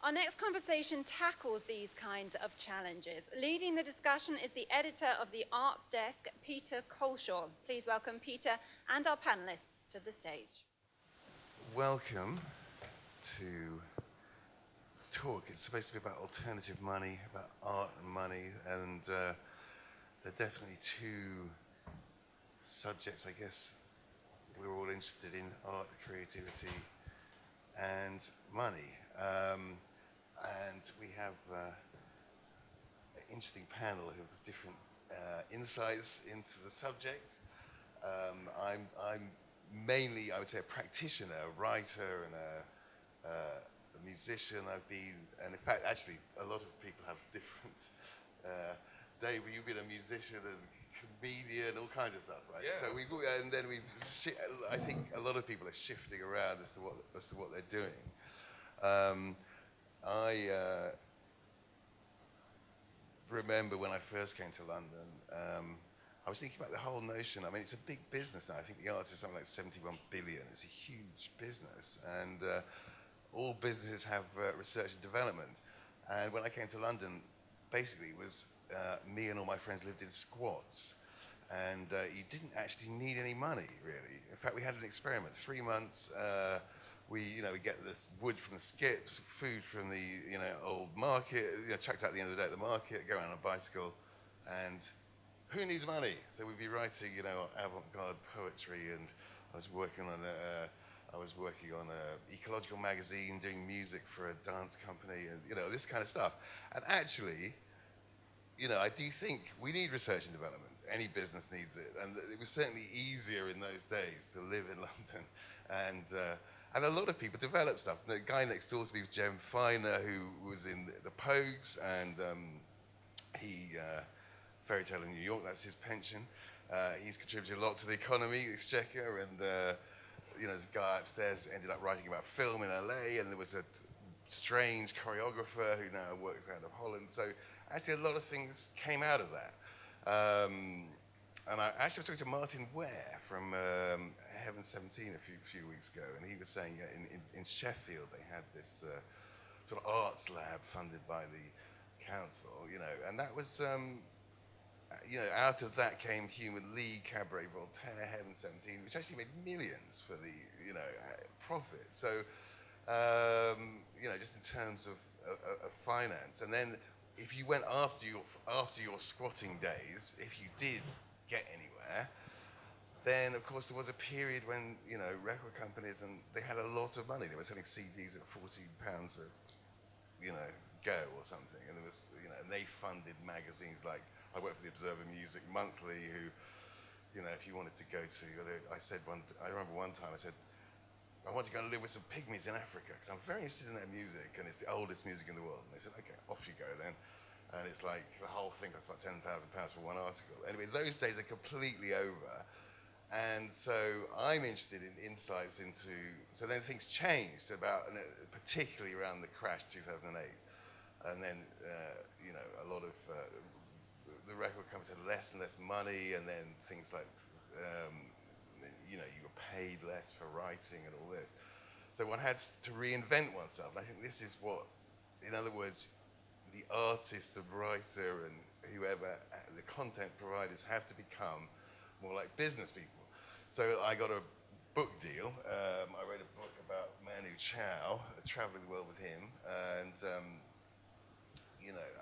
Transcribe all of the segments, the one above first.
Our next conversation tackles these kinds of challenges. Leading the discussion is the editor of the Arts Desk, Peter Culshaw. Please welcome Peter and our panelists to the stage. Welcome to talk. It's supposed to be about alternative money, about art and money, and there are definitely two subjects, I guess, we're all interested in: art, creativity, and money. And we have an interesting panel of different insights into the subject. I'm mainly, I would say, a practitioner, a writer, and a musician. And in fact, actually, a lot of people have different. Dave, you've been a musician and comedian, all kinds of stuff, right? Yeah. So and then I think a lot of people are shifting around as to what they're doing. I remember when I first came to London, I was thinking about the whole notion. I mean, it's a big business now. I think the arts is something like 71 billion. It's a huge business, and all businesses have research and development. And when I came to London, basically it was me and all my friends lived in squats, and you didn't actually need any money, really. In fact, we had an experiment. 3 months, we get this wood from the skips, food from the old market, chucked out at the end of the day at the market, go around on a bicycle, and who needs money? So we'd be writing, avant-garde poetry, and I was working on a ecological magazine, doing music for a dance company, and this kind of stuff. And actually, I do think we need research and development. Any business needs it, and it was certainly easier in those days to live in London, and a lot of people developed stuff. The guy next door to me was Jem Finer, who was in the Pogues, and he Fairy Tale in New York, that's his pension. He's contributed a lot to the economy, the exchequer, and this guy upstairs ended up writing about film in LA, and there was a strange choreographer who now works out of Holland. So actually a lot of things came out of that. And I actually was talking to Martin Ware from Heaven 17 a few weeks ago, and he was saying in Sheffield they had this sort of arts lab funded by the council, and that was, out of that came Human League, Cabaret Voltaire, Heaven 17, which actually made millions for the, profit. So, just in terms of finance. And then if you went after your squatting days, if you did get anywhere, then of course there was a period when record companies, and they had a lot of money. They were selling CDs at £14 a go or something, and there was and they funded magazines like, I worked for the Observer Music Monthly, who if you wanted to go to, I remember one time I said, I want to go and live with some pygmies in Africa because I'm very interested in their music and it's the oldest music in the world. And they said, okay, off you go then. And it's like the whole thing costs like £10,000 for one article. Anyway, those days are completely over. And so I'm interested in insights into, so then things changed particularly around the crash 2008. And then, a lot of the record companies had less and less money, and then things like, you were paid less for writing and all this. So one had to reinvent oneself. And I think this is what, in other words, the artist, the writer, and whoever, the content providers have to become more like business people. So I got a book deal. I read a book about Manu Chao, traveling the world with him, and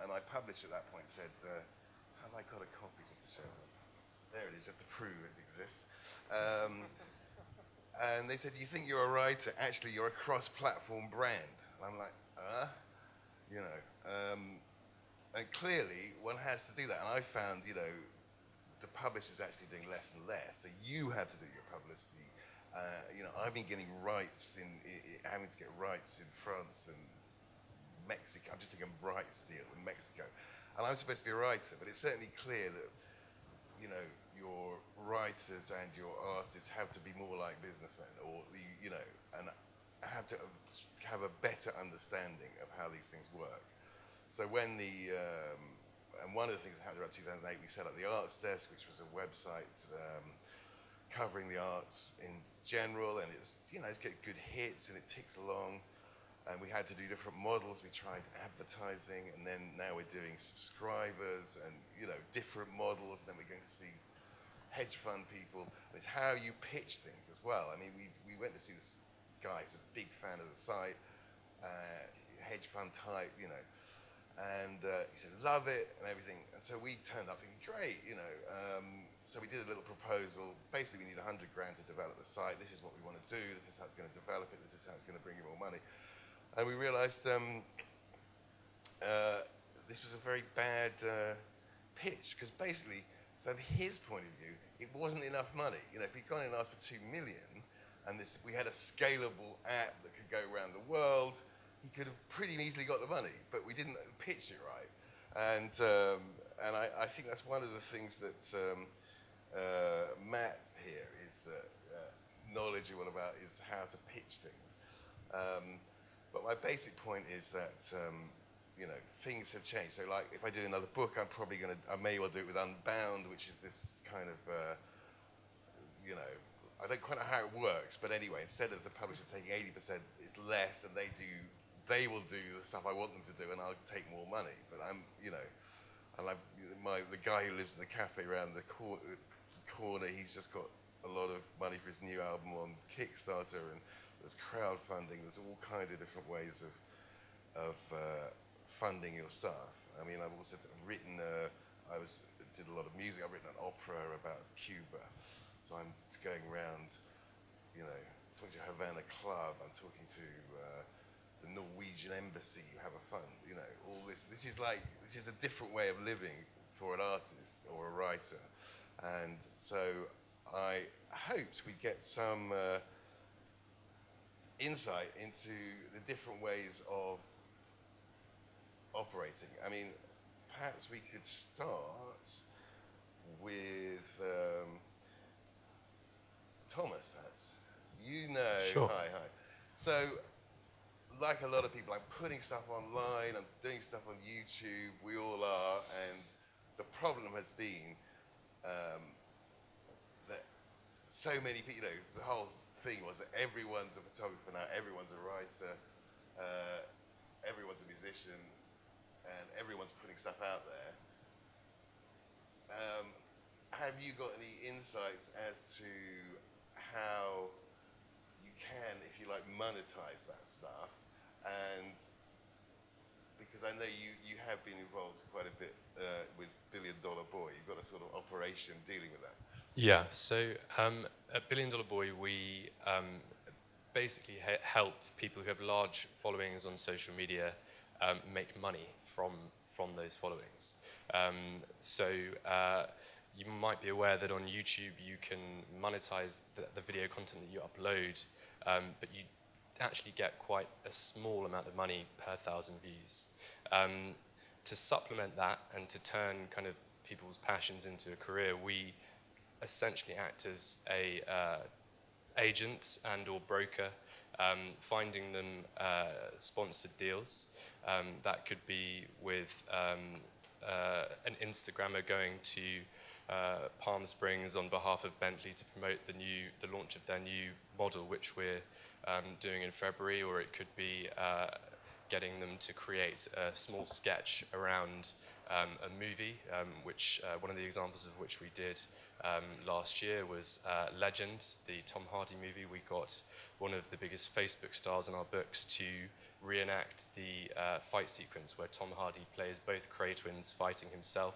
and I published at that point said, have I got a copy just to show them? There it is, just to prove it exists. And they said, you think you're a writer? Actually, you're a cross-platform brand. And I'm like, and clearly one has to do that. And I found, the publisher's actually doing less and less. So you have to do your publicity. I've been getting rights having to get rights in France and Mexico. I'm just doing a rights deal in Mexico. And I'm supposed to be a writer, but it's certainly clear that, your writers and your artists have to be more like businessmen, or, and have to have a better understanding of how these things work. So when and one of the things that happened around 2008, we set up the Arts Desk, which was a website covering the arts in general, and it's, it's got good hits and it ticks along. and we had to do different models. We tried advertising, and then now we're doing subscribers and, you know, different models. And then we're going to see hedge fund people. And it's how you pitch things as well. I mean, we went to see this guy who's a big fan of the site, hedge fund type, you know, and he said, love it and everything. And so we turned up thinking, great, you know. So we did a little proposal. Basically, we need 100 grand to develop the site. This is what we want to do. This is how it's going to develop it. This is how it's going to bring you more money. And we realized this was a very bad pitch, because basically, from his point of view, it wasn't enough money. You know, if we'd gone in and asked for 2 million, and we had a scalable app that could go around the world, he could have pretty easily got the money, but we didn't pitch it right. And I think that's one of the things that Matt here is knowledgeable about, is how to pitch things. But my basic point is that, you know, things have changed. So like, if I do another book, I may well do it with Unbound, which is this kind of, you know, I don't quite know how it works, but anyway, instead of the publisher taking 80%, it's less, and they will do the stuff I want them to do, and I'll take more money. But I'm, you know, and the guy who lives in the cafe around the corner, he's just got a lot of money for his new album on Kickstarter, and there's crowdfunding. There's all kinds of different ways of funding your stuff. I mean, I've also written. Did a lot of music. I've written an opera about Cuba, so I'm going around, you know, talking to Havana Club. I'm talking to the Norwegian embassy. You have a fund. You know, all this. This is a different way of living for an artist or a writer, and so I hoped we'd get some insight into the different ways of operating. I mean, perhaps we could start with Thomas, perhaps. You know, Sure. Hi. So, like a lot of people, I'm putting stuff online, I'm doing stuff on YouTube, we all are, and the problem has been that so many people, you know, the whole thing was that everyone's a photographer now, everyone's a writer, everyone's a musician, and everyone's putting stuff out there. Have you got any insights as to how you can, if you like, monetize that stuff? And because I know you have been involved quite a bit with Billion Dollar Boy, you've got a sort of operation dealing with that. Yeah, so at Billion Dollar Boy, we basically help people who have large followings on social media make money from those followings. You might be aware that on YouTube you can monetize the video content that you upload, but you actually get quite a small amount of money per 1,000 views. To supplement that and to turn kind of people's passions into a career, we essentially act as a agent and or broker, finding them sponsored deals. That could be with an Instagrammer going to Palm Springs on behalf of Bentley to promote the launch of their new model, which we're doing in February, or it could be getting them to create a small sketch around a movie, which one of the examples of which we did last year was Legend, the Tom Hardy movie. We got one of the biggest Facebook stars in our books to reenact the fight sequence where Tom Hardy plays both Cray twins fighting himself.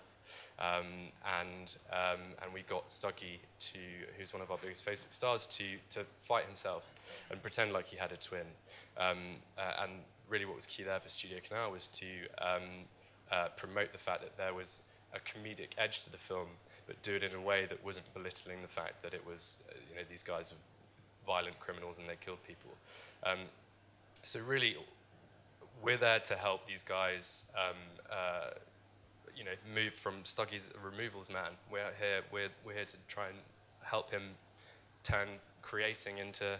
And we got Stuggy, who's one of our biggest Facebook stars, to fight himself and pretend like he had a twin. And really what was key there for Studio Canal was to promote the fact that there was a comedic edge to the film, but do it in a way that wasn't belittling the fact that it was, these guys were violent criminals and they killed people. So really, we're there to help these guys move from Stuggy's a removals man. We're here to try and help him turn creating into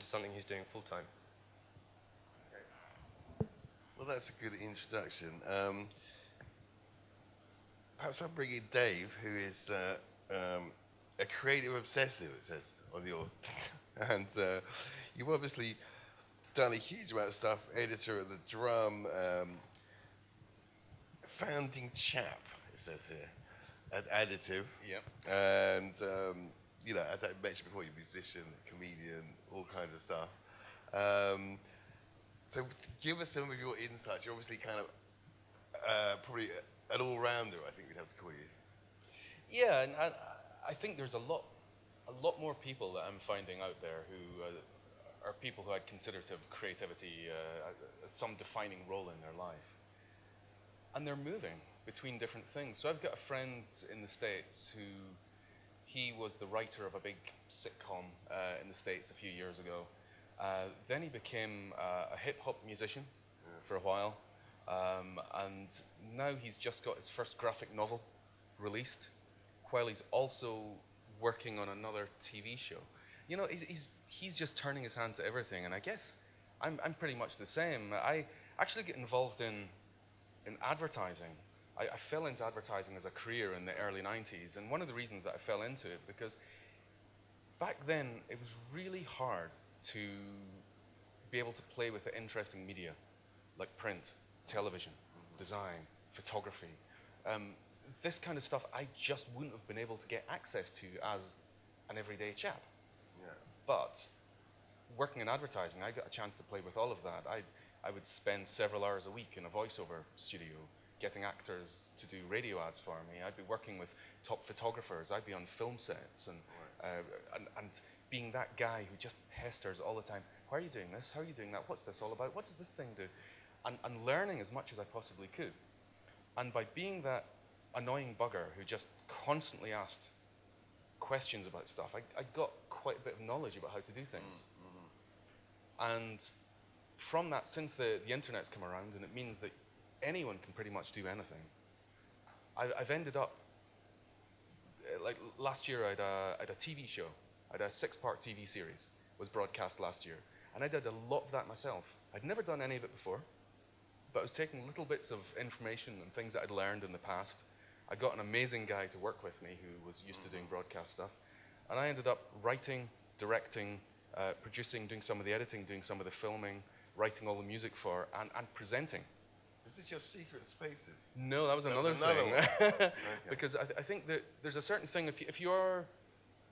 something he's doing full time. Okay. Well, that's a good introduction. Perhaps I'll bring in Dave, who is a creative obsessive, it says on your, and you've obviously done a huge amount of stuff. Editor of the Drum, founding chap, it says here, at Additive. Yep. And, you know, as I mentioned before, you're a musician, comedian, all kinds of stuff. So give us some of your insights. You're obviously kind of probably an all-rounder, I think we'd have to call you. Yeah, and I think there's a lot more people that I'm finding out there who are people who I'd consider to have creativity as some defining role in their life. And they're moving between different things. So I've got a friend in the States who, he was the writer of a big sitcom in the States a few years ago. Then he became a hip-hop musician for a while. And now he's just got his first graphic novel released, while he's also working on another TV show. You know, he's just turning his hand to everything, and I guess I'm pretty much the same. I actually get involved in advertising. I fell into advertising as a career in the early 90s, and one of the reasons that I fell into it, because back then it was really hard to be able to play with the interesting media, like print, television, design, photography. This kind of stuff I just wouldn't have been able to get access to as an everyday chap. Yeah. But working in advertising, I got a chance to play with all of that. I would spend several hours a week in a voiceover studio, getting actors to do radio ads for me. I'd be working with top photographers. I'd be on film sets and being that guy who just pesters all the time. Why are you doing this? How are you doing that? What's this all about? What does this thing do? And learning as much as I possibly could. And by being that annoying bugger who just constantly asked questions about stuff, I got quite a bit of knowledge about how to do things. And from that, since the internet's come around, and it means that anyone can pretty much do anything, I've ended up, like last year I had a TV show. I had a 6-part TV series, was broadcast last year. And I did a lot of that myself. I'd never done any of it before, but I was taking little bits of information and things that I'd learned in the past. I got an amazing guy to work with me who was used to doing broadcast stuff. And I ended up writing, directing, producing, doing some of the editing, doing some of the filming, writing all the music for, and presenting. Is this your secret spaces? No, that was another thing. Because I think that there's a certain thing, if you're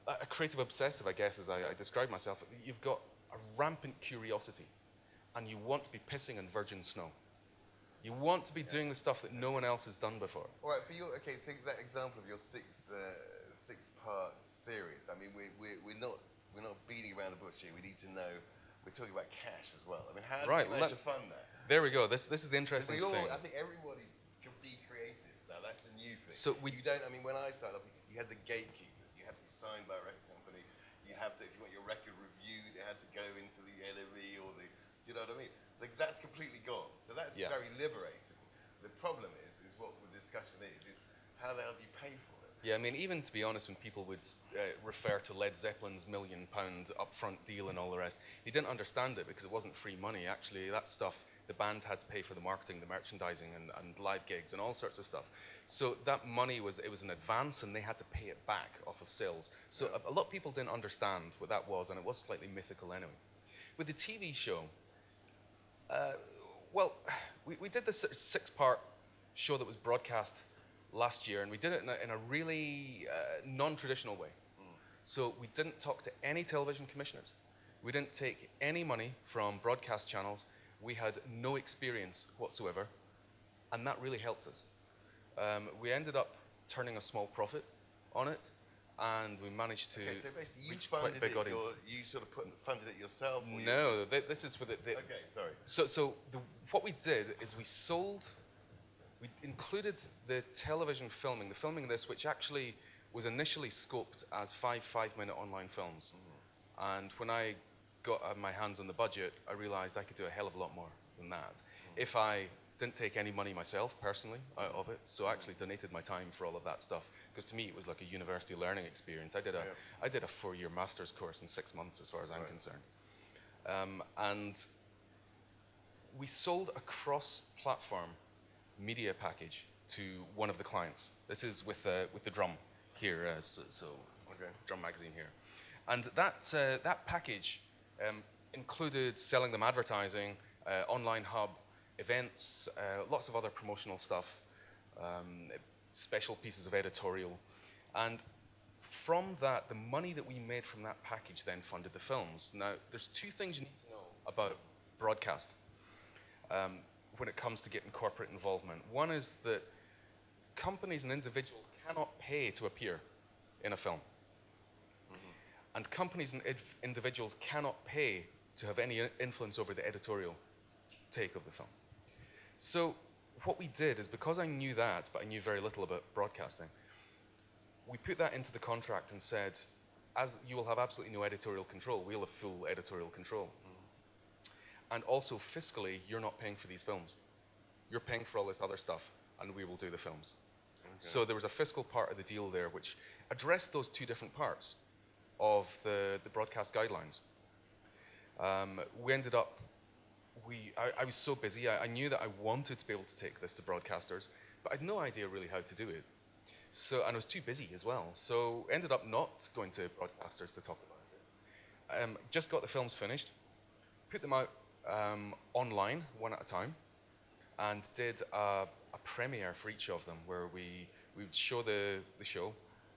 a creative obsessive, I guess, as I describe myself, you've got a rampant curiosity, and you want to be pissing in virgin snow. You want to be doing the stuff that no one else has done before. All right, okay, take that example of your six-part series. I mean, we're not beating around the bush here. We need to know. We're talking about cash as well. I mean, how do you manage to fund that? There we go. This is the interesting thing. I think everybody can be creative. Now, that's the new thing. So you don't. I mean, when I started, you had the gatekeepers. You had to be signed by a record company. You have to, if you want your record reviewed, it had to go into the NME or the. You know what I mean? Like, that's completely gone. So that's very liberating. The problem is what the discussion is how the hell do you pay for it? Yeah, I mean, even to be honest, when people would refer to Led Zeppelin's £1 million upfront deal and all the rest, they didn't understand it because it wasn't free money. Actually, that stuff, the band had to pay for the marketing, the merchandising, and live gigs and all sorts of stuff. So that money was an advance, and they had to pay it back off of sales. So a lot of people didn't understand what that was, and it was slightly mythical anyway. With the TV show, well, we did this 6-part show that was broadcast last year, and we did it in a really non-traditional way. So we didn't talk to any television commissioners. We didn't take any money from broadcast channels. We had no experience whatsoever, and that really helped us. We ended up turning a small profit on it, and we managed to so basically reach quite a big audience. You sort of funded it yourself? Or no, this is with it. Okay, sorry. So what we did is we included the television filming, the filming of this, which actually was initially scoped as 5-minute online films. And when I got my hands on the budget, I realized I could do a hell of a lot more than that. If I didn't take any money myself, personally, out of it, so I actually donated my time for all of that stuff, because to me it was like a university learning experience. I did a 4-year master's course in 6 months, as far as I'm concerned. And we sold a cross-platform media package to one of the clients. This is with the Drum here, Drum magazine here. And that package included selling them advertising, online hub, events, lots of other promotional stuff, special pieces of editorial. And from that, the money that we made from that package then funded the films. Now, there's two things you need to know about broadcast when it comes to getting corporate involvement. One is that companies and individuals cannot pay to appear in a film. And companies and individuals cannot pay to have any influence over the editorial take of the film. So what we did is, because I knew that, but I knew very little about broadcasting, we put that into the contract and said, as you will have absolutely no editorial control, we'll have full editorial control. And also fiscally, you're not paying for these films. You're paying for all this other stuff, and we will do the films. Okay. So there was a fiscal part of the deal there which addressed those two different parts of the broadcast guidelines. We ended up, I was so busy, I knew that I wanted to be able to take this to broadcasters, but I had no idea really how to do it. So, and I was too busy as well, so ended up not going to broadcasters to talk about it. Just got the films finished, put them out online, one at a time, and did a premiere for each of them, where we would show the show,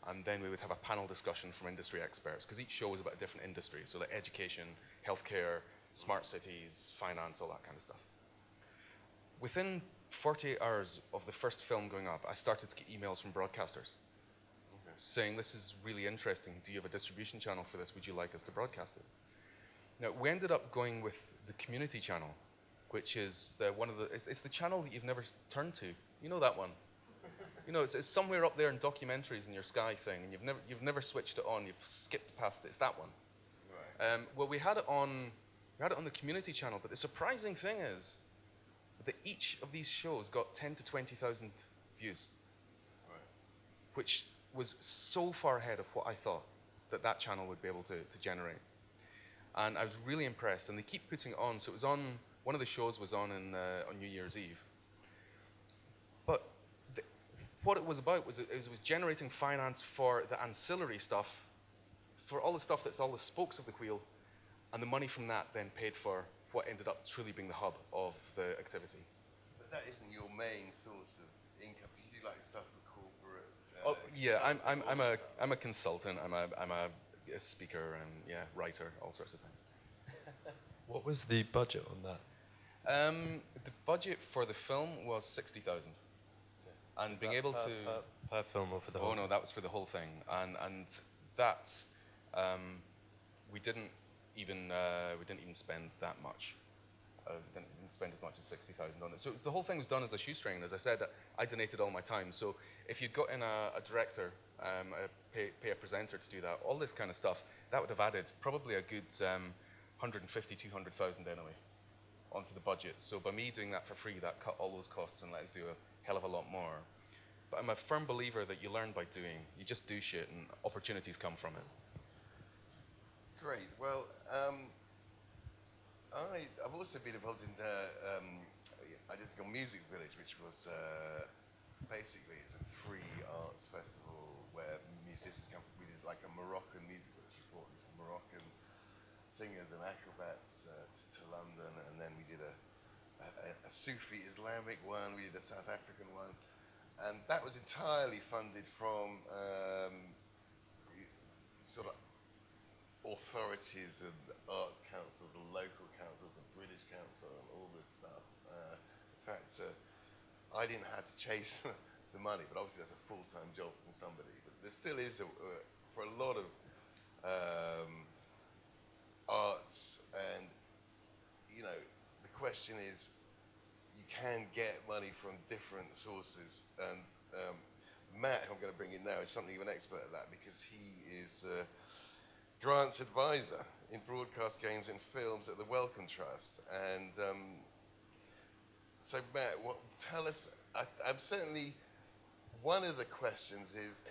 and then we would have a panel discussion from industry experts, because each show was about a different industry, so like education, healthcare, smart cities, finance, all that kind of stuff. Within 48 hours of the first film going up, I started to get emails from broadcasters saying, this is really interesting, do you have a distribution channel for this, would you like us to broadcast it? Now, we ended up going with the community channel, which is it's the channel that you've never turned to. You know that one? You know, it's somewhere up there in documentaries in your Sky thing, and you've never switched it on. You've skipped past it. It's that one. Right. Well, we had it on the community channel, but the surprising thing is that each of these shows got 10 to 20,000 views, right, which was so far ahead of what I thought that channel would be able to generate. And I was really impressed. And they keep putting it on. So it was on. One of the shows was on on New Year's Eve. But what it was about was it was generating finance for the ancillary stuff, for all the stuff that's all the spokes of the wheel, and the money from that then paid for what ended up truly being the hub of the activity. But that isn't your main source of income. You do like stuff for corporate. Yeah, I'm a consultant. I'm a speaker and writer, all sorts of things. What was the budget on that? The budget for the film was 60,000. And Is being that able to per film or for the whole? Oh no, that was for the whole thing. And that's we didn't even spend that much. We didn't even spend as much as 60,000 on it. So the whole thing was done as a shoestring. As I said, I donated all my time. So if you'd got in a director, pay a presenter to do that, all this kind of stuff, that would have added probably a good 150, 200,000 anyway onto the budget. So by me doing that for free, that cut all those costs and let us do a hell of a lot more. But I'm a firm believer that you learn by doing. You just do shit and opportunities come from it. Great. Well, I've also been involved in I did a music village, which was basically it's a free arts festival where musicians come. We did like a Moroccan music village. We brought these Moroccan singers and acrobats to London, and then we did a Sufi Islamic one. We did a South African one, and that was entirely funded from sort of authorities and arts councils and local councils and British Council and all this stuff. In fact, I didn't have to chase the money, but obviously that's a full-time job from somebody. But there still is, for a lot of arts, and the question is, you can get money from different sources, and Matt, who I'm going to bring in now, is something of an expert at that, because he is grants advisor in broadcast games and films at the Wellcome Trust. And so Matt, tell us, I'm certainly, one of the questions is,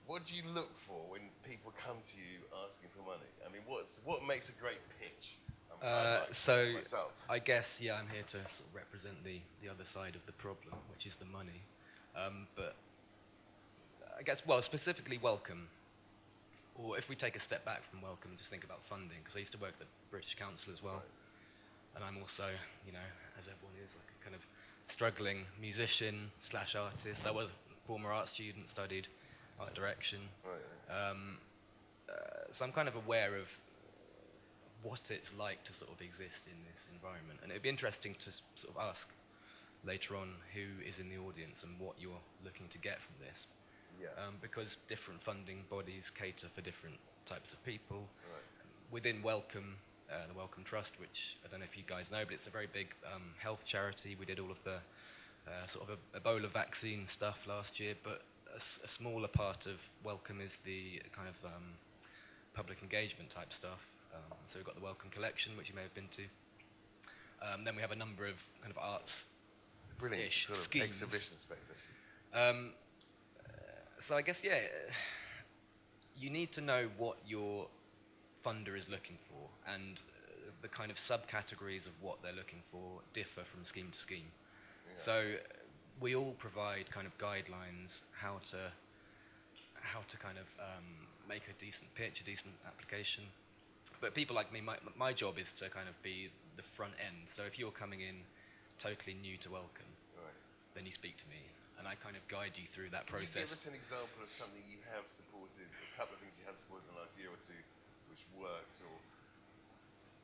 what do you look for when people come to you asking for money? I mean, what makes a great pitch? So I guess, I'm here to sort of represent the other side of the problem, which is the money. But I guess, specifically Wellcome. Or if we take a step back from Wellcome and just think about funding, because I used to work at the British Council as well, and I'm also, you know, as everyone is, like a kind of struggling musician / artist. I was a former art student, studied art direction. So I'm kind of aware of what it's like to sort of exist in this environment, and it'd be interesting to sort of ask later on who is in the audience and what you're looking to get from this. Because different funding bodies cater for different types of people. Within Wellcome, the Wellcome Trust, which I don't know if you guys know, but it's a very big health charity. We did all of the sort of Ebola vaccine stuff last year, but a smaller part of Wellcome is the kind of public engagement type stuff. So we've got the Wellcome Collection, which you may have been to. Then we have a number of kind of arts Brilliant sort of schemes. exhibition space, actually. So I guess, yeah, you need to know what your funder is looking for, and the kind of subcategories of what they're looking for differ from scheme to scheme. So we all provide kind of guidelines how to kind of make a decent pitch, a decent application. But people like me, my job is to kind of be the front end. So if you're coming in totally new to Wellcome, then you speak to me, and I kind of guide you through that process. Can you give us an example of something you have supported, a couple of things you have supported in the last year or two, which worked, or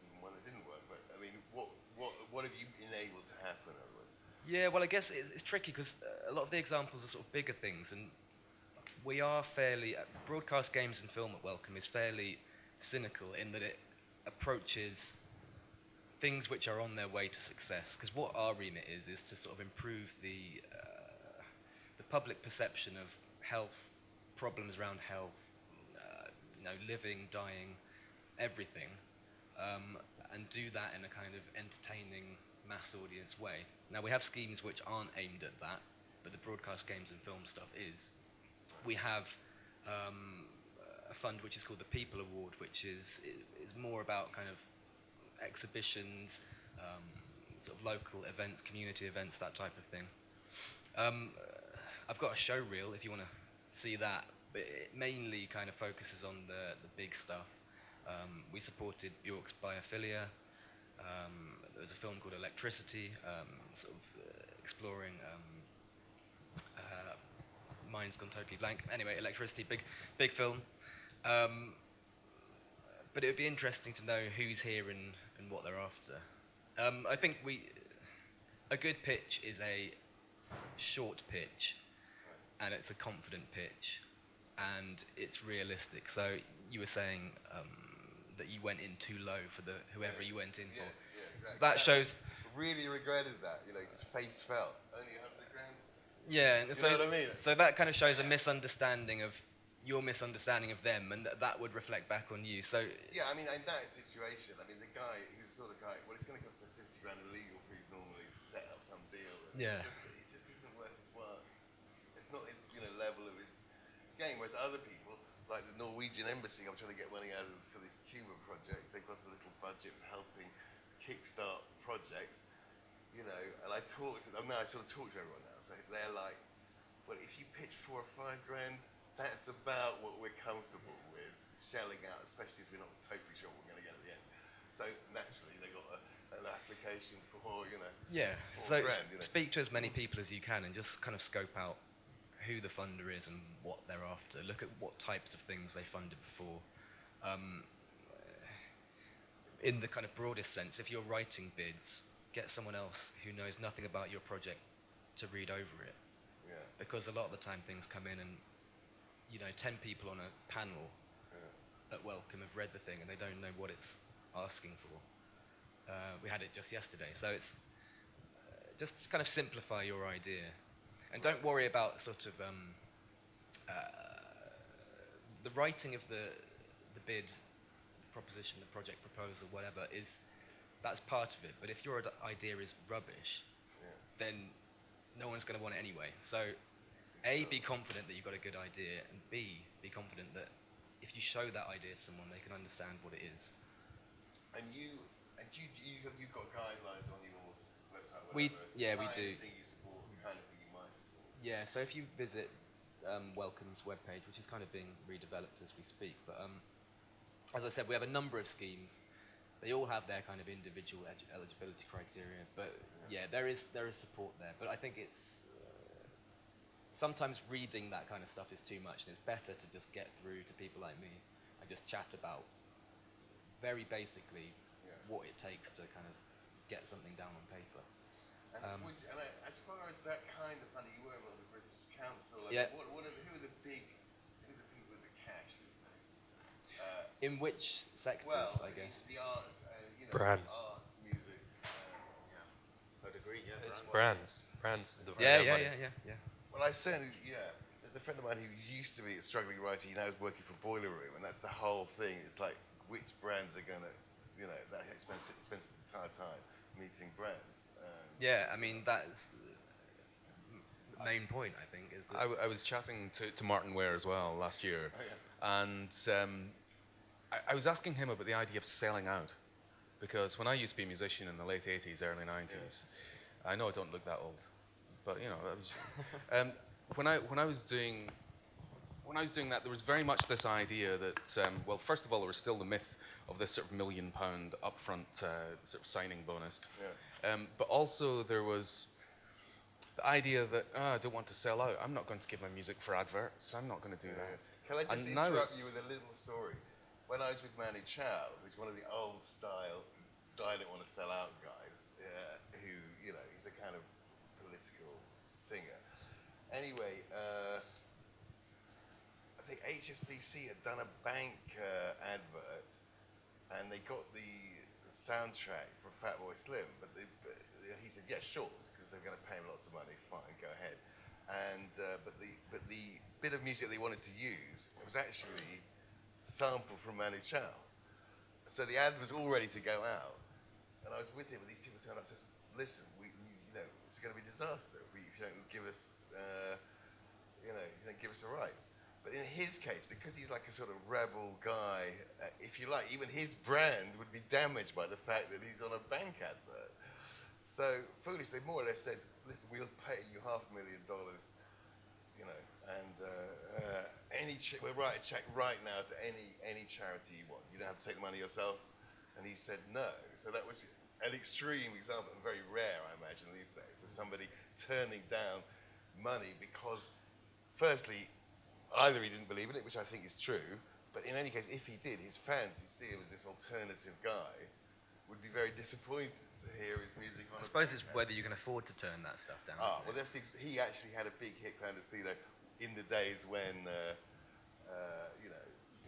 even one that didn't work? But I mean, what have you enabled to happen? In other words? Yeah, well, I guess it's tricky because a lot of the examples are sort of bigger things, and we are fairly broadcast games and film at Wellcome is fairly cynical in that it approaches things which are on their way to success. Because what our remit is to sort of improve the public perception of health, problems around health, you know, living, dying, everything, and do that in a kind of entertaining mass audience way. Now we have schemes which aren't aimed at that, but the broadcast games and film stuff is. We have a fund which is called the People Award, which is more about kind of exhibitions, sort of local events, community events, that type of thing. I've got a show reel if you want to see that, but it mainly kind of focuses on the big stuff. We supported Bjork's Biophilia. There was a film called Electricity, sort of exploring. Mine's gone totally blank. Anyway, Electricity, big film. But it would be interesting to know who's here and what they're after. I think a good pitch is a short pitch, and it's a confident pitch, and it's realistic. So you were saying that you went in too low for whoever you went in for. Yeah, exactly. That shows. Really regretted that. You know, face felt only 100 grand. Yeah, and You know what I mean? So that kind of shows a misunderstanding of your misunderstanding of them, and that would reflect back on you. So yeah, I mean, in that situation, I mean, the guy, he was the sort of guy. Well, it's going to cost him 50 grand in legal fees normally to set up some deal. And Yeah. It just isn't worth his while. It's not his, you know, level of his game. Whereas other people, like the Norwegian embassy, I'm trying to get money out of for this Cuba project. They've got a little budget for helping kickstart projects, you know. And I talk to them now. I sort of talk to everyone now. So they're like, well, if you pitch 4 or 5 grand, that's about what we're comfortable with shelling out, especially as we're not totally sure what we're going to get at the end. So naturally, they got an application for, you know, yeah, 4 so grand, you know. speak to as many people as you can, and just kind of scope out who the funder is and what they're after. Look at what types of things they funded before. In the kind of broadest sense, if you're writing bids, get someone else who knows nothing about your project to read over it. Yeah. Because a lot of the time things come in and, you know, 10 people on a panel at Wellcome have read the thing and they don't know what it's asking for. We had it just yesterday. So it's just kind of simplify your idea. And don't worry about sort of the writing of the bid, the proposition, the project proposal, whatever, that's part of it. But if your idea is rubbish, then no one's going to want it anyway. So A, be confident that you've got a good idea, and B, be confident that if you show that idea to someone, they can understand what it is. And you've got guidelines on your website. We whatever, do. The kind of thing you support, the kind of thing you might support. Yeah, so if you visit Wellcome's webpage, which is kind of being redeveloped as we speak. But as I said, we have a number of schemes. They all have their kind of individual eligibility criteria, but yeah, there is support there. But I think it's sometimes reading that kind of stuff is too much, and it's better to just get through to people like me and just chat about very basically what it takes to kind of get something down on paper. As far as that kind of money, you were on the British Council. Yeah. Who are the people with the cash these days? In which sectors, I guess? The arts, Brands. Arts, music. I'd agree, yeah. It's brands. Brands. Yeah. Well, I said, there's a friend of mine who used to be a struggling writer. He now is working for Boiler Room, and that's the whole thing. It's like which brands are going to, that spends his entire time meeting brands. Yeah, I mean, that's the main point, I think. Is that I was chatting to Martin Ware as well last year, and I was asking him about the idea of selling out, because when I used to be a musician in the late 80s, early 90s, I know I don't look that old, but I was, when I was doing that, there was very much this idea that, well, first of all, there was still the myth of this sort of £1 million upfront sort of signing bonus. But also there was the idea that I don't want to sell out. I'm not going to give my music for adverts. I'm not going to do that. Can I just interrupt you with a little story? When I was with Manu Chao, who's one of the old style, I don't want to sell out guys, who, he's a kind of political singer. Anyway, I think HSBC had done a bank advert, and they got the soundtrack from Fatboy Slim, but he said, yeah, sure, because they're going to pay him lots of money. Fine, go ahead. And but the bit of music they wanted to use was actually sampled from Manu Chao. So the ad was all ready to go out, and I was with him, and these people turned up and said, listen, it's going to be a disaster if you don't give us, you don't give us the rights. But in his case, because he's like a sort of rebel guy, if you like, even his brand would be damaged by the fact that he's on a bank advert. So foolishly, they more or less said, listen, we'll pay you $500,000, and we'll write a check right now to any charity you want. You don't have to take the money yourself. And he said no. So that was an extreme example, and very rare, I imagine, these days, of somebody turning down money because, firstly, either he didn't believe in it, which I think is true, but in any case, if he did, his fans, who see him as this alternative guy, would be very disappointed to hear his music on. I suppose it's whether you can afford to turn that stuff down. Well, he actually had a big hit clandestino in the days when,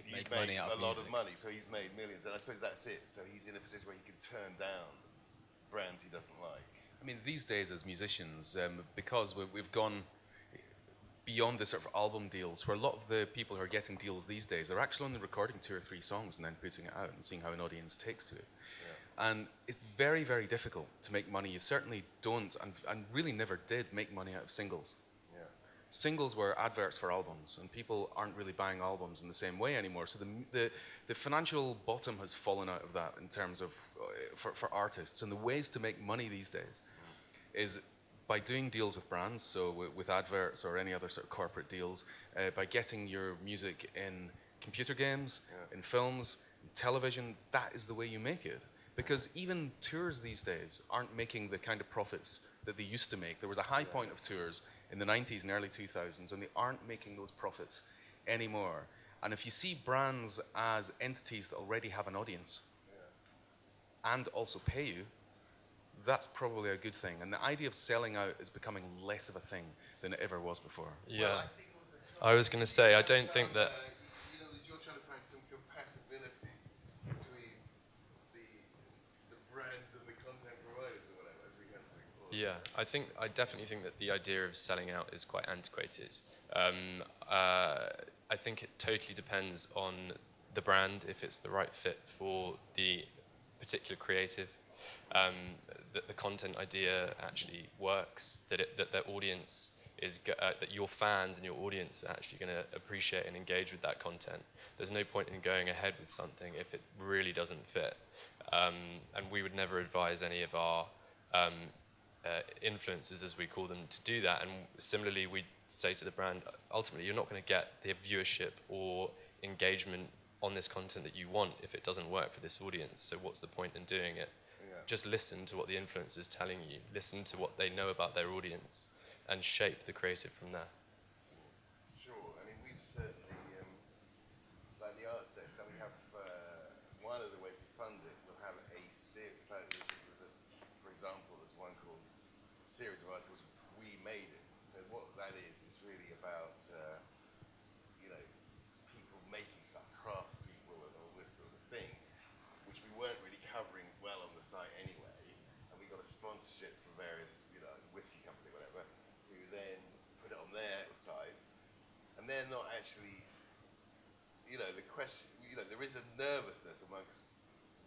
he make made money out of a lot music. of money, so he's made millions, and I suppose that's it. So he's in a position where he can turn down brands he doesn't like. I mean, these days as musicians, because we've gone beyond the sort of album deals, where a lot of the people who are getting deals these days, they're actually only recording 2 or 3 songs and then putting it out and seeing how an audience takes to it. And it's very, very difficult to make money. You certainly don't, and really never did, make money out of singles. Singles were adverts for albums, and people aren't really buying albums in the same way anymore. So the financial bottom has fallen out of that in terms of for artists. And the ways to make money these days is by doing deals with brands, so with adverts or any other sort of corporate deals, by getting your music in computer games, in films, in television. That is the way you make it. Because even tours these days aren't making the kind of profits that they used to make. There was a high point of tours in the 90s and early 2000s, and they aren't making those profits anymore. And if you see brands as entities that already have an audience and also pay you, that's probably a good thing. And the idea of selling out is becoming less of a thing than it ever was before. Yeah. Well, I think also I was going to say, I don't think that... you're trying to find some compatibility between the brands and the content providers or whatever, as we can think for. Yeah, I definitely think that the idea of selling out is quite antiquated. I think it totally depends on the brand, if it's the right fit for the particular creative, that the content idea actually works, that their audience is that your fans and your audience are actually going to appreciate and engage with that content. There's no point in going ahead with something if it really doesn't fit. And we would never advise any of our influencers, as we call them, to do that. And similarly, we say to the brand, ultimately, you're not going to get the viewership or engagement on this content that you want if it doesn't work for this audience. So what's the point in doing it? Yeah. Just listen to what the influencer's telling you. Listen to what they know about their audience and shape the creative from there. Sure. I mean, we've certainly, like the arts desk, we have one of the ways we fund it. We'll have a series. So for example, there's one called Series of Articles. We made it. So what that is really about, people making stuff, craft people, and all this sort of thing, which we weren't really covering well on the site anyway. And we got a sponsorship from various, whiskey company, whatever, who then put it on their site. And they're not actually, the question, there is a nervousness amongst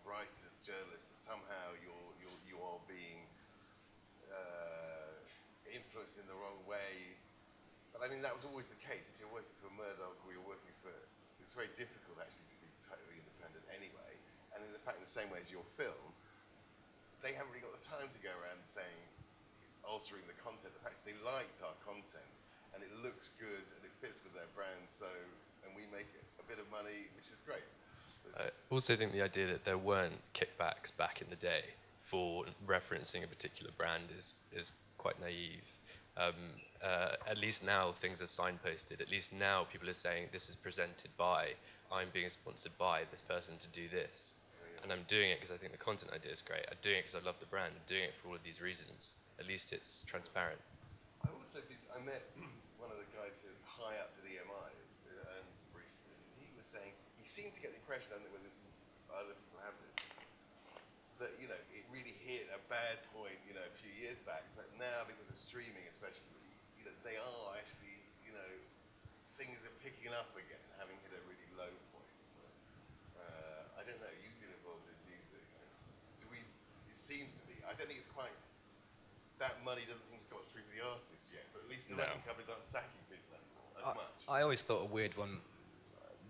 writers, journalists, that somehow you are being influenced in the wrong way. But I mean, that was always the case. If you're working for Murdoch or you're working for, it's very difficult actually to be totally independent anyway. And in fact, in the same way as your film, they haven't really got the time to go around saying, altering the content. The fact they liked our content and it looks good and it fits with their brand, and we make a bit of money, which is great. I also think the idea that there weren't kickbacks back in the day for referencing a particular brand is quite naive. At least now things are signposted. At least now people are saying this is presented by, I'm being sponsored by this person to do this. And I'm doing it because I think the content idea is great. I'm doing it because I love the brand. I'm doing it for all of these reasons. At least it's transparent. I also I met one of the guys who high up to the EMI recently, and he was saying he seemed to get the impression, I don't know whether other people have this, that it really hit a bad point a few years back, but now because of streaming especially, they are actually things are picking up again, having hit a really low point. I don't know, you've been involved in music. It seems to be. I don't think it's quite, that money doesn't seem to go through the artists yet, but at least the record companies aren't sacking people anymore as much. I always thought a weird one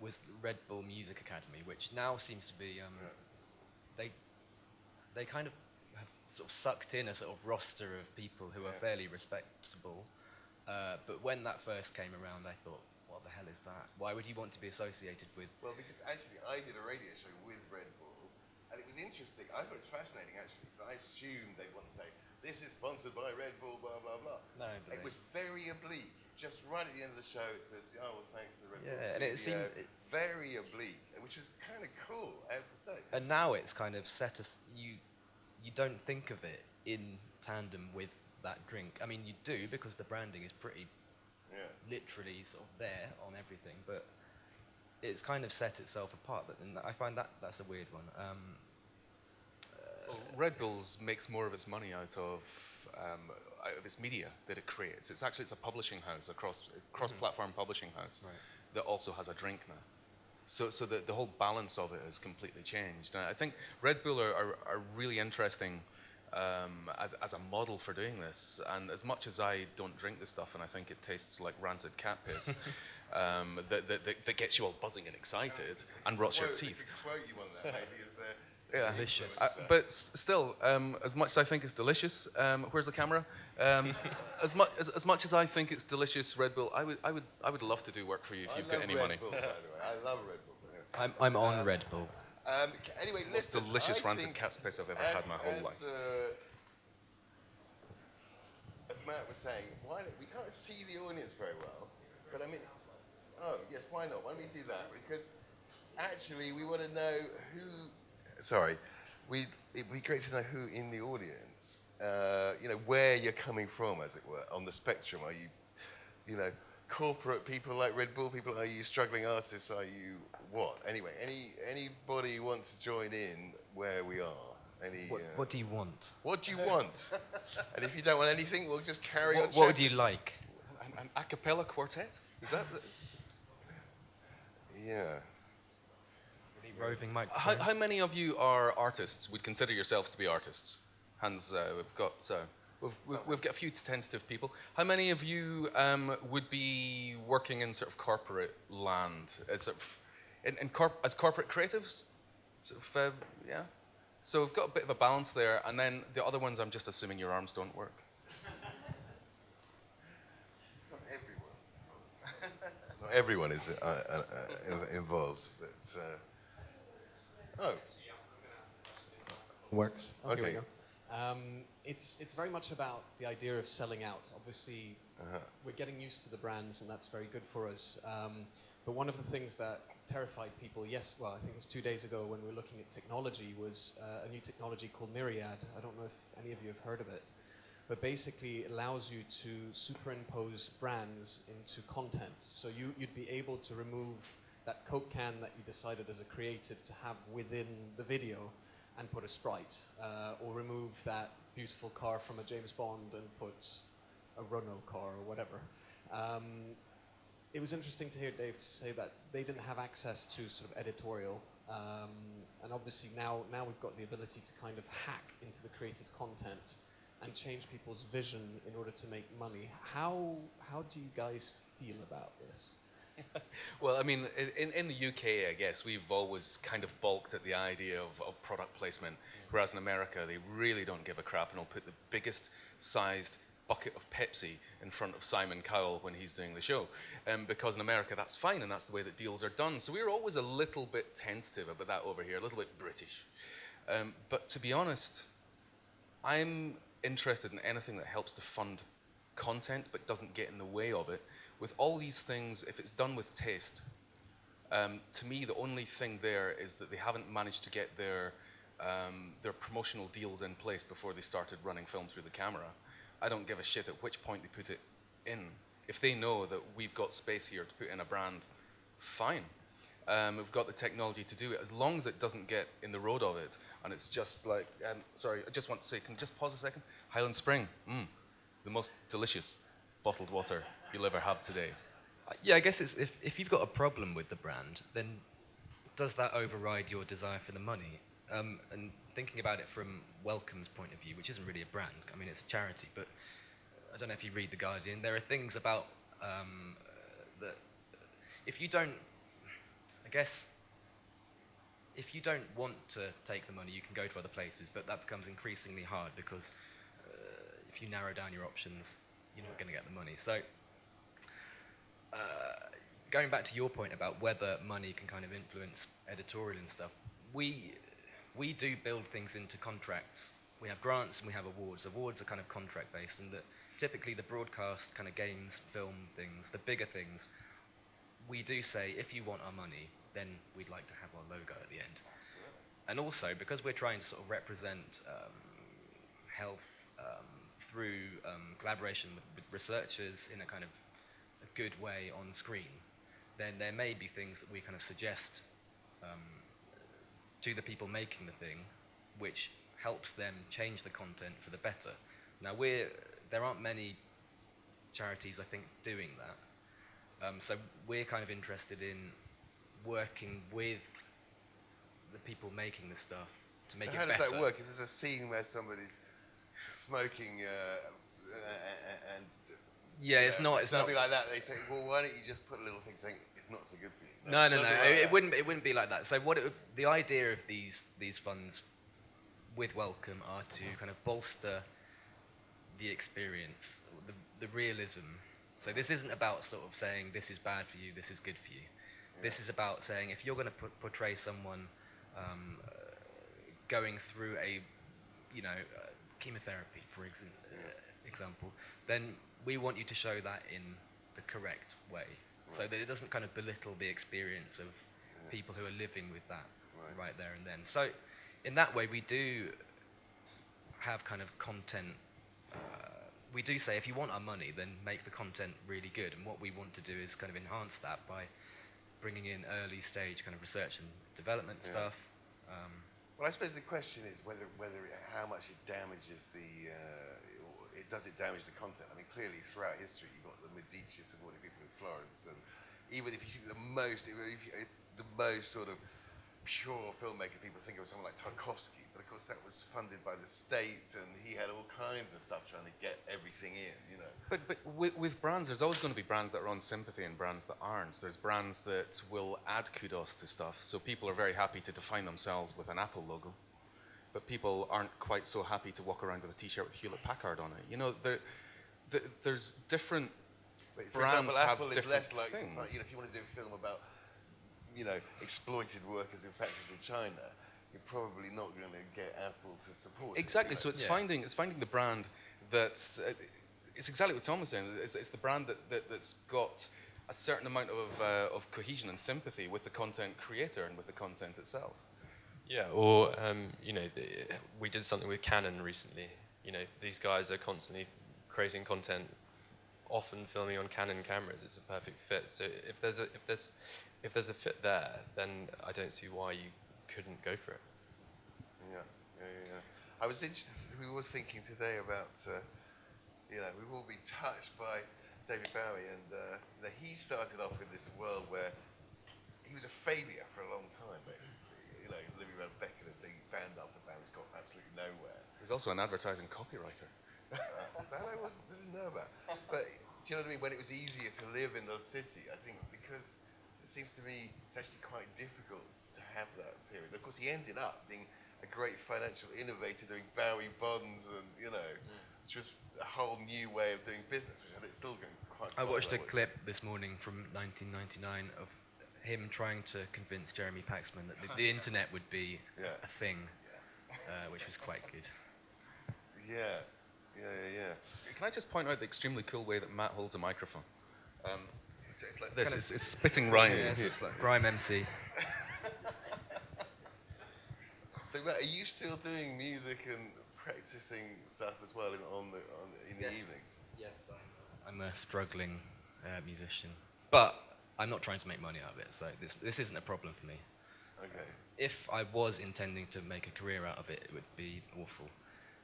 was Red Bull Music Academy, which now seems to be, they kind of have sort of sucked in a sort of roster of people who are fairly respectable. But when that first came around, I thought, what the hell is that? Why would you want to be associated with? Well, because actually I did a radio show with Red Bull, and it was interesting. I thought it was fascinating actually, because I assumed they'd want to say, this is sponsored by Red Bull, blah, blah, blah. No, it was very oblique. Just right at the end of the show, it says, oh, well, thanks to the Red Bull and it studio. seemed very oblique, which was kind of cool, I have to say. And now it's kind of set us. You don't think of it in tandem with that drink. I mean, you do because the branding is pretty, literally sort of there on everything. But it's kind of set itself apart. And I find that's a weird one. Well, Red Bulls makes more of its money out of its media that it creates. It's a publishing house, a cross-platform publishing house that also has a drink now. So the whole balance of it has completely changed. And I think Red Bull are really interesting as a model for doing this. And as much as I don't drink this stuff and I think it tastes like rancid cat piss, that gets you all buzzing and excited and rots your teeth. The quote you on that maybe is there. Yeah. Delicious. But still, as much as I think it's delicious, where's the camera? As much as I think it's delicious, Red Bull, I would love to do work for you if you've got any money. Bull, by the way. I love Red Bull. Anyway. I'm on Red Bull. Anyway, Most listen, delicious I rancid think cat's piss I've ever had my whole life. As Matt was saying, we can't see the audience very well, but I mean, oh yes, why not? Why don't we do that? Because actually, we want to know who. Sorry, it'd be great to know who in the audience, where you're coming from, as it were, on the spectrum. Are you, corporate people like Red Bull people? Are you struggling artists? Are you what? Anyway, anybody want to join in where we are? What do you want? What do you want? And if you don't want anything, we'll just carry on. What would you like? An a cappella quartet? Is that? Yeah. Roving microphones. How many of you are artists? Would consider yourselves to be artists? Hands. We've got a few tentative people. How many of you would be working in sort of corporate land as sort of as corporate creatives? Sort of, yeah. So we've got a bit of a balance there, and then the other ones, I'm just assuming your arms don't work. Not everyone's. Not everyone is involved, but oh, Works. Oh, okay. Here we go. It's very much about the idea of selling out. Obviously, we're getting used to the brands, and that's very good for us. But one of the things that terrified people, I think it was 2 days ago when we were looking at technology, was a new technology called Myriad. I don't know if any of you have heard of it, but basically it allows you to superimpose brands into content. So you'd be able to remove that Coke can that you decided as a creative to have within the video and put a Sprite, or remove that beautiful car from a James Bond and put a Renault car or whatever. It was interesting to hear Dave say that they didn't have access to sort of editorial, and obviously now we've got the ability to kind of hack into the creative content and change people's vision in order to make money. How do you guys feel about this? Well, I mean, in the UK, I guess, we've always kind of balked at the idea of product placement, whereas in America, they really don't give a crap, and will put the biggest sized bucket of Pepsi in front of Simon Cowell when he's doing the show. Because in America, that's fine, and that's the way that deals are done. So we're always a little bit tentative about that over here, a little bit British. But to be honest, I'm interested in anything that helps to fund content but doesn't get in the way of it. With all these things, if it's done with taste, to me, the only thing there is that they haven't managed to get their promotional deals in place before they started running film through the camera. I don't give a shit at which point they put it in. If they know that we've got space here to put in a brand, fine. We've got the technology to do it, as long as it doesn't get in the road of it. And it's just like, sorry, I just want to say, can you just pause a second? Highland Spring, the most delicious bottled water you'll ever have today. Yeah, I guess it's if you've got a problem with the brand, then does that override your desire for the money? And thinking about it from Wellcome's point of view, which isn't really a brand, I mean, it's a charity, but I don't know if you read The Guardian, there are things about that if you don't, I guess, if you don't want to take the money, you can go to other places, but that becomes increasingly hard because if you narrow down your options, you're not going to get the money. So going back to your point about whether money can kind of influence editorial and stuff, we do build things into contracts. We have grants and we have awards. Awards are kind of contract based, and typically the broadcast kind of games, film things, the bigger things, we do say, if you want our money, then we'd like to have our logo at the end. Absolutely. And also, because we're trying to sort of represent health through collaboration with researchers in a kind of a good way on screen, then there may be things that we kind of suggest to the people making the thing, which helps them change the content for the better. Now, there aren't many charities, I think, doing that. So we're kind of interested in working with the people making the stuff to make it better. How does that work? If there's a scene where somebody's smoking and it's not something like that, they say, well, why don't you just put a little thing saying it's not so good for you? No. It wouldn't be like that. So the idea of these funds with Wellcome are to kind of bolster the experience, the realism. So this isn't about sort of saying this is bad for you, this is good for you. Yeah. This is about saying if you're going to portray someone going through a chemotherapy, for example, then we want you to show that in the correct way, so that it doesn't kind of belittle the experience of people who are living with that right there and then. So in that way, we do have kind of content. We do say, if you want our money, then make the content really good. And what we want to do is kind of enhance that by bringing in early stage kind of research and development stuff. Well, I suppose the question is how much it damages does it damage the content? I mean, clearly throughout history, you've got the Medici supporting people in Florence, and even if you think the most sort of pure filmmaker, people think of someone like Tarkovsky, but of course that was funded by the state, and he had all kinds of stuff trying to get everything in, you know. But with brands, there's always going to be brands that are on sympathy and brands that aren't. There's brands that will add kudos to stuff, so people are very happy to define themselves with an Apple logo. but people aren't quite so happy to walk around with a T-shirt with Hewlett-Packard on it. You know, there's different For brands example, have Apple is different less likely to, things. if you want to do a film about, exploited workers in factories in China, you're probably not going to get Apple to support Exactly. it. So it's finding the brand that's it's exactly what Tom was saying. It's the brand that's got a certain amount of cohesion and sympathy with the content creator and with the content itself. Yeah, or we did something with Canon recently. These guys are constantly creating content, often filming on Canon cameras. It's a perfect fit. So if there's a fit there, then I don't see why you couldn't go for it. Yeah. I was interested. We were thinking today about, we've all been touched by David Bowie, and he started off in this world where he was a failure for a long time, basically. Living around Beckett and thing, band after band, has got absolutely nowhere. He was also an advertising copywriter. That I didn't know about. But do you know what I mean? When it was easier to live in the city, I think because it seems to me it's actually quite difficult to have that period. Of course, he ended up being a great financial innovator doing Bowie bonds and, which was a whole new way of doing business, which I think is still going quite I watched a well. clip this morning from 1999 of him trying to convince Jeremy Paxman that the internet would be a thing, which was quite good. Yeah. Can I just point out the extremely cool way that Matt holds a microphone? It's like this. It's spitting rhyme. Yes. It's like Rhyme MC. So, Matt, are you still doing music and practicing stuff as well in the evenings? Yes, I'm a struggling musician, but I'm not trying to make money out of it, so this isn't a problem for me. Okay. If I was intending to make a career out of it, it would be awful,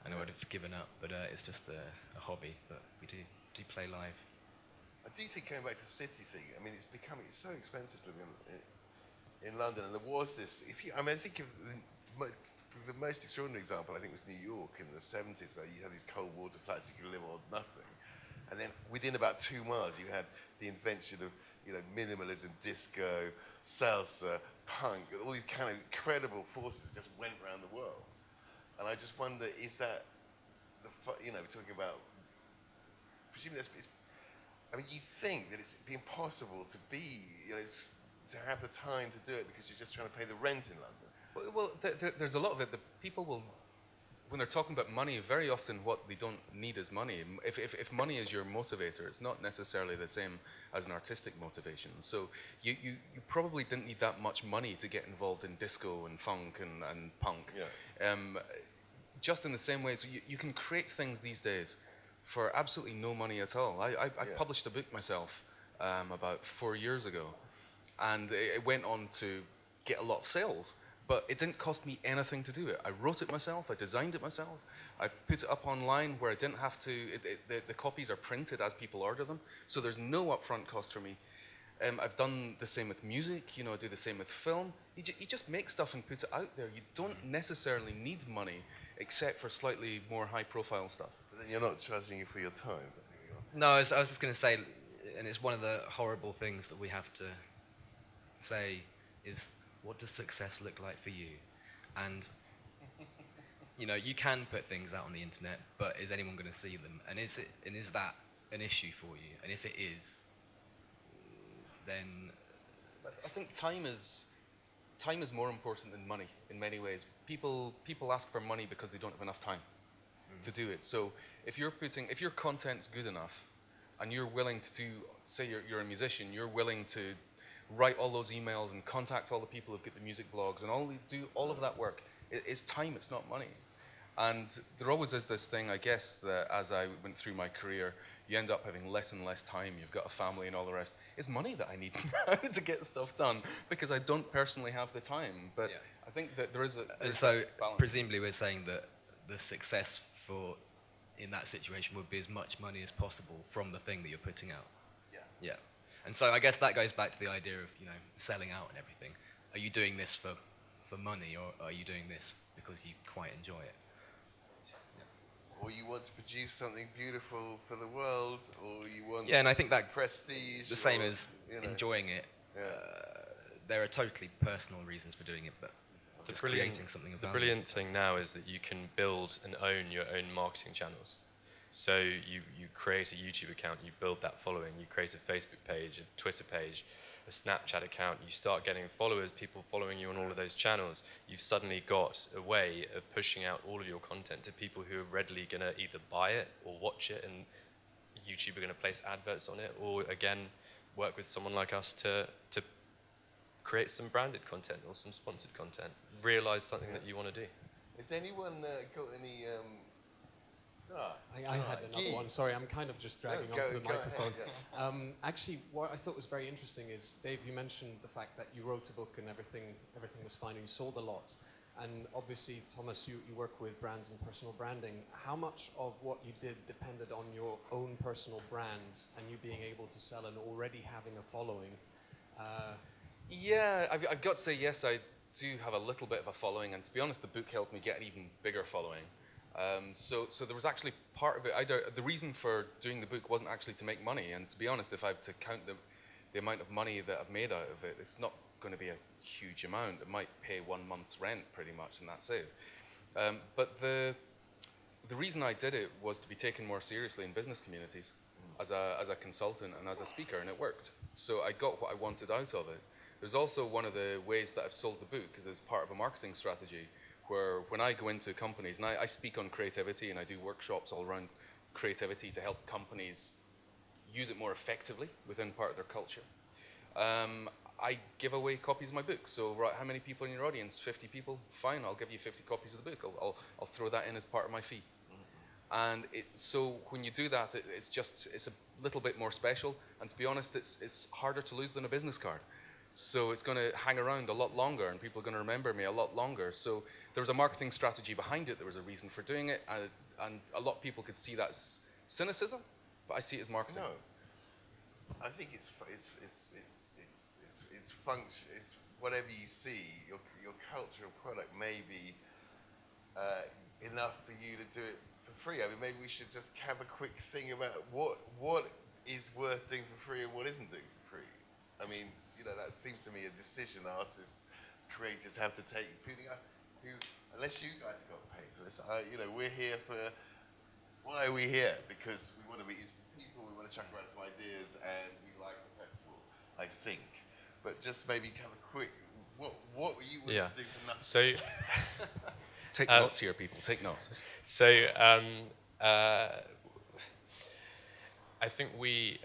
and I would have given up. But it's just a hobby. But we do play live. I do think going back to the city thing. I mean, it's so expensive to live in London, and there was this. I think of the most extraordinary example, I think, was New York in the 70s, where you had these cold water flats, you could live on nothing, and then within about 2 miles, you had the invention of minimalism, disco, salsa, punk, all these kind of incredible forces just went around the world. And I just wonder, is that we're talking about, presumably you'd think that it's impossible to to have the time to do it because you're just trying to pay the rent in London. Well, there's a lot of it that people will, when they're talking about money, very often what they don't need is money. If money is your motivator, it's not necessarily the same as an artistic motivation. So you probably didn't need that much money to get involved in disco and funk and punk. Yeah. Just in the same way, so you can create things these days for absolutely no money at all. I published a book myself about 4 years ago, and it went on to get a lot of sales. But it didn't cost me anything to do it. I wrote it myself, I designed it myself, I put it up online where I didn't have to, the copies are printed as people order them, so there's no upfront cost for me. I've done the same with music, I do the same with film. You just make stuff and put it out there. You don't necessarily need money, except for slightly more high profile stuff. But then you're not charging you for your time. No, I was just going to say, and it's one of the horrible things that we have to say is, what does success look like for you? And you can put things out on the internet, but is anyone going to see them? And is that an issue for you? And if it is, then I think time is more important than money in many ways. People ask for money because they don't have enough time to do it. So if your content's good enough, and you're willing to do, say you're a musician, you're willing to write all those emails and contact all the people who've got the music blogs and do all of that work. It's time, it's not money. And there always is this thing, I guess, that as I went through my career, you end up having less and less time. You've got a family and all the rest. It's money that I need now to get stuff done because I don't personally have the time. But I think that there's a balance. Presumably we're saying that the success in that situation would be as much money as possible from the thing that you're putting out. Yeah. And so I guess that goes back to the idea of selling out and everything. Are you doing this for money, or are you doing this because you quite enjoy it? Or you want to produce something beautiful for the world, or you want and I think that prestige. The same as enjoying it. Yeah. There are totally personal reasons for doing it, but The just brilliant, creating something of the value. brilliant thing now is that you can build and own your own marketing channels. So you create a YouTube account, you build that following, you create a Facebook page, a Twitter page, a Snapchat account, you start getting followers, people following you on all of those channels. You've suddenly got a way of pushing out all of your content to people who are readily going to either buy it or watch it, and YouTube are going to place adverts on it, or again, work with someone like us to create some branded content or some sponsored content. Realize something that you want to do. Has anyone got any... I had another one. Sorry, I'm kind of just dragging onto the microphone. Ahead, Actually, what I thought was very interesting is, Dave, you mentioned the fact that you wrote a book and everything was fine and you sold a lot. And obviously, Thomas, you work with brands and personal branding. How much of what you did depended on your own personal brands and you being able to sell and already having a following? Yeah, I've got to say, yes, I do have a little bit of a following, and to be honest, the book helped me get an even bigger following. So there was actually part of it, the reason for doing the book wasn't actually to make money, and to be honest, if I have to count the amount of money that I've made out of it, it's not going to be a huge amount. It might pay 1 month's rent pretty much, and that's it. But the reason I did it was to be taken more seriously in business communities as a consultant and as a speaker, and it worked. So I got what I wanted out of it. There's also one of the ways that I've sold the book is as part of a marketing strategy, where when I go into companies, and I speak on creativity and I do workshops all around creativity to help companies use it more effectively within part of their culture. I give away copies of my book. So, right, how many people in your audience? 50 people? Fine, I'll give you 50 copies of the book. I'll throw that in as part of my fee. And so when you do that, it's a little bit more special. And to be honest, it's harder to lose than a business card. So it's going to hang around a lot longer, and people are going to remember me a lot longer. So there was a marketing strategy behind it. There was a reason for doing it, and a lot of people could see that as cynicism, but I see it as marketing. No, I think it's function. It's whatever you see. Your cultural product may be enough for you to do it for free. I mean, maybe we should just have a quick thing about what is worth doing for free and what isn't doing for free. I mean, that seems to me a decision artists, creators have to take, including who, unless you guys got paid for this, we're here for, why are we here? Because we want to meet people, we want to chuck around some ideas, and we like the festival, I think. But just maybe have a quick, what were you willing to do for nothing? So, take notes here, people, take notes. So, I think we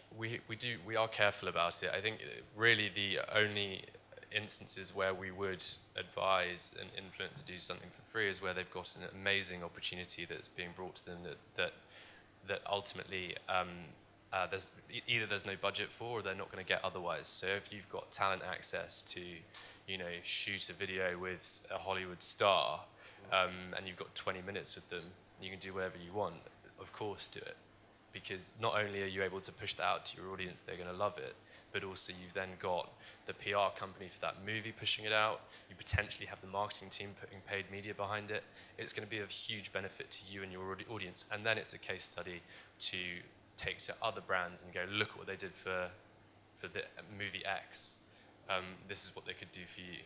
are careful about it. I think really the only instances where we would advise an influencer to do something for free is where they've got an amazing opportunity that's being brought to them that ultimately there's no budget for, or they're not going to get otherwise. So if you've got talent access to, shoot a video with a Hollywood star, and you've got 20 minutes with them, you can do whatever you want. Of course, do it. Because not only are you able to push that out to your audience, they're going to love it, but also you've then got the PR company for that movie pushing it out. You potentially have the marketing team putting paid media behind it. It's going to be of huge benefit to you and your audience. And then it's a case study to take to other brands and go, look at what they did for the movie X. This is what they could do for you.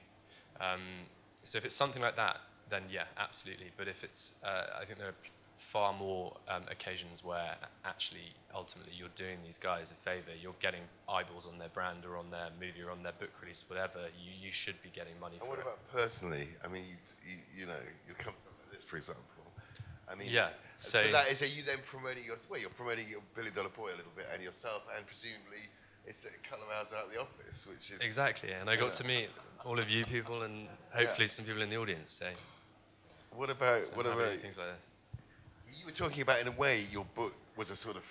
So if it's something like that, then yeah, absolutely. But if it's, I think there are far more occasions where actually ultimately you're doing these guys a favor. You're getting eyeballs on their brand or on their movie or on their book release, whatever. You should be getting money for it. And what about personally? I mean, you come from this, for example. I mean, yeah. So but that is, are you then promoting you're promoting your $1 billion boy a little bit and yourself, and presumably it's a couple of hours out of the office, which is exactly. And I got to meet all of you people and hopefully some people in the audience. So what about things like this? You were talking about, in a way, your book was a sort of,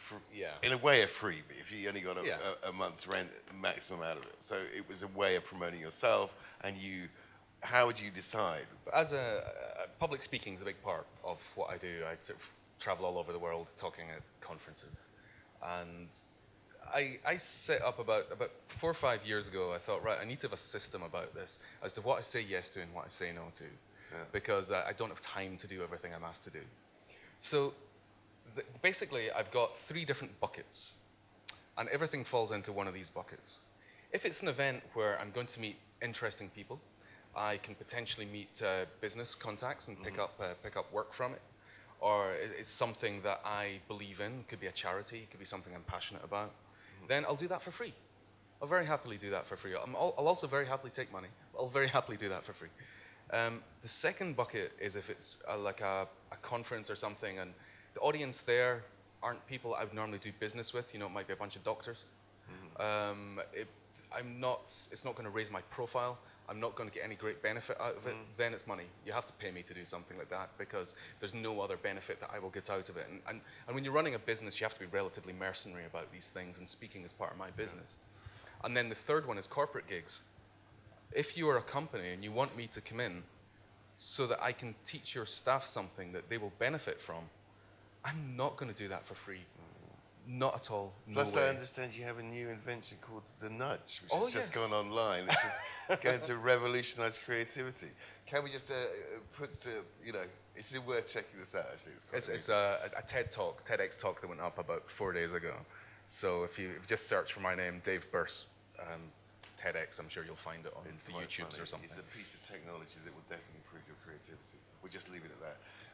in a way, a freebie. If you only got a month's rent maximum out of it, so it was a way of promoting yourself. And how would you decide? As public speaking is a big part of what I do. I sort of travel all over the world talking at conferences, and I set up about 4 or 5 years ago. I thought, right, I need to have a system about this as to what I say yes to and what I say no to, because I don't have time to do everything I'm asked to do. So basically, I've got 3 different buckets, and everything falls into one of these buckets. If it's an event where I'm going to meet interesting people, I can potentially meet business contacts and pick up work from it, or it's something that I believe in. It could be a charity, it could be something I'm passionate about. Then I'll do that for free. I'll very happily do that for free. I'll also very happily take money. I'll very happily do that for free. The second bucket is if it's like a conference or something, and the audience there aren't people I would normally do business with. You know, it might be a bunch of doctors. It's not going to raise my profile. I'm not going to get any great benefit out of it. Then it's money. You have to pay me to do something like that because there's no other benefit that I will get out of it. And when you're running a business, you have to be relatively mercenary about these things, and speaking is part of my business. And then the third one is corporate gigs. If you are a company and you want me to come in so that I can teach your staff something that they will benefit from, I'm not going to do that for free. Not at all. Plus, no way. I understand you have a new invention called the nudge, which has just yes. gone online, which is going to revolutionize creativity. Can we just put, it's worth checking this out, actually. It's a TED Talk, TEDx talk that went up about 4 days ago. So if you just search for my name, Dave Birss, TEDx, I'm sure you'll find it on the YouTubes or something. It's a piece of technology that will definitely improve your creativity. We'll just leave it at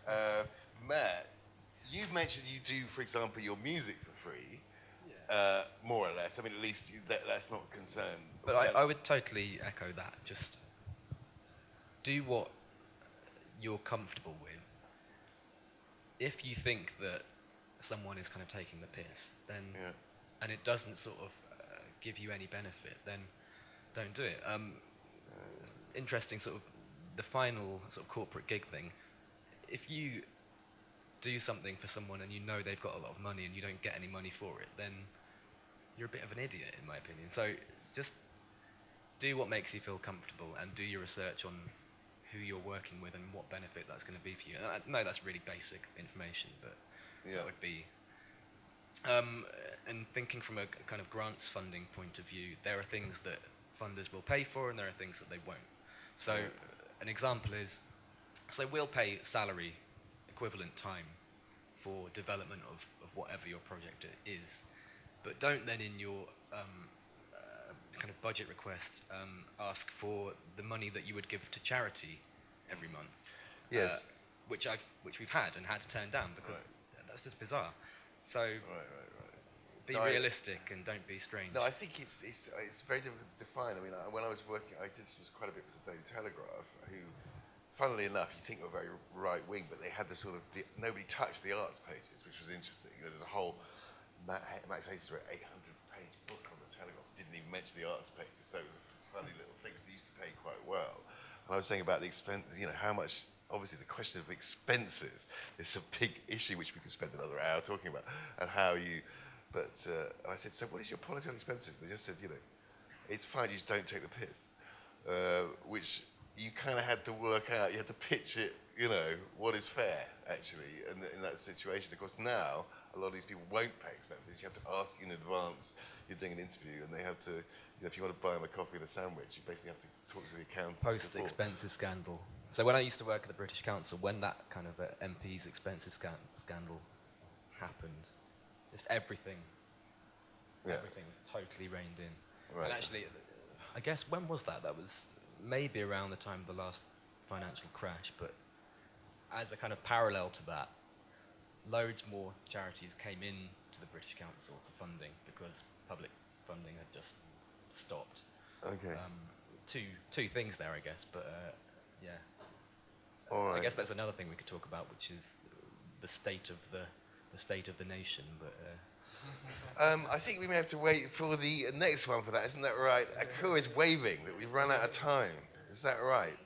that. Matt, you've mentioned you do, for example, your music for free, more or less. I mean, at least that's not a concern. But I would totally echo that. Just do what you're comfortable with. If you think that someone is kind of taking the piss, then and it doesn't sort of give you any benefit, then don't do it. Interesting sort of the final sort of corporate gig thing. If you do something for someone and you know they've got a lot of money and you don't get any money for it, then you're a bit of an idiot, in my opinion. So just do what makes you feel comfortable and do your research on who you're working with and what benefit that's going to be for you. And I know that's really basic information, but that would be... and thinking from a kind of grants funding point of view, there are things that funders will pay for and there are things that they won't. So an example is, so we'll pay salary equivalent time for development of whatever your project is, but don't then in your kind of budget request ask for the money that you would give to charity every month. Yes. Which we've had and had to turn down because that's just bizarre. So be realistic and don't be strange. No, I think it's very difficult to define. I mean, when I was working, I did this quite a bit with the Daily Telegraph, who, funnily enough, you think were very right-wing, but they had the sort of, nobody touched the arts pages, which was interesting. There was a whole, Max Hayes wrote 800-page book on the Telegraph, didn't even mention the arts pages, so it was a funny little thing. They used to pay quite well. And I was saying about the expense, how much, obviously the question of expenses is a big issue which we could spend another hour talking about, and how you, but I said, so what is your policy on expenses? They just said, it's fine, you just don't take the piss, which you kind of had to work out, you had to pitch it, what is fair, actually, in that situation. Of course, now, a lot of these people won't pay expenses. You have to ask in advance, you're doing an interview, and they have to, if you want to buy them a coffee and a sandwich, you basically have to talk to the accountant. Post-expenses scandal. So when I used to work at the British Council, when that kind of MP's expenses scandal happened, just everything was totally reined in. Right. And actually, I guess, when was that? That was maybe around the time of the last financial crash, but as a kind of parallel to that, loads more charities came in to the British Council for funding because public funding had just stopped. Okay. Two things there, I guess, but yeah. All right. I guess that's another thing we could talk about, which is the state of the state of the nation. But I think we may have to wait for the next one for that. Isn't that right? Akua is waving that we've run out of time. Is that right?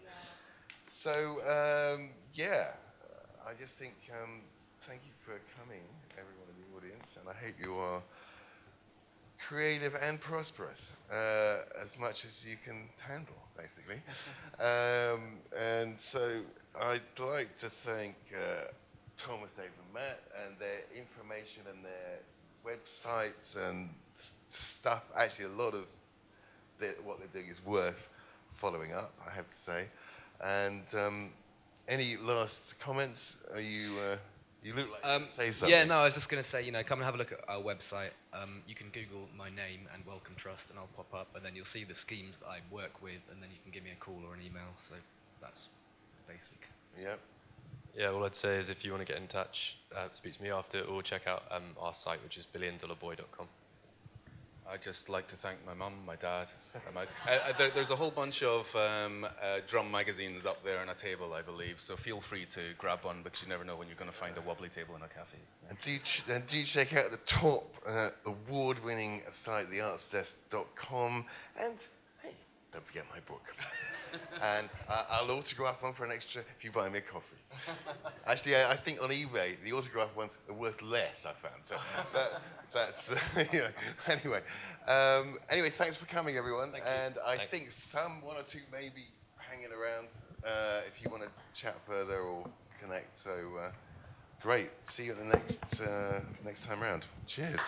So I just think thank you for coming, everyone in the audience, and I hope you are creative and prosperous as much as you can handle, basically. And so I'd like to thank Thomas, Dave, and Matt, and their information and their websites and stuff. Actually, a lot of what they're doing is worth following up, I have to say. And any last comments? Are you... You look like you say something. Yeah, no, I was just going to say, come and have a look at our website. You can Google my name and Wellcome Trust, and I'll pop up, and then you'll see the schemes that I work with, and then you can give me a call or an email. So that's basic. Yep. Yeah, all I'd say is if you want to get in touch, speak to me after, or check out our site, which is billiondollarboy.com. I'd just like to thank my mum, my dad. There's a whole bunch of drum magazines up there on a table, I believe, so feel free to grab one because you never know when you're going to find a wobbly table in a cafe. And do check out the top award-winning site, theartsdesk.com. And, hey, don't forget my book. And I'll autograph one for an extra if you buy me a coffee. Actually, I think on eBay, the autograph ones are worth less, I found. So that's, Anyway, thanks for coming, everyone. And I think one or two may be hanging around if you want to chat further or connect. So great. See you at the next time round. Cheers.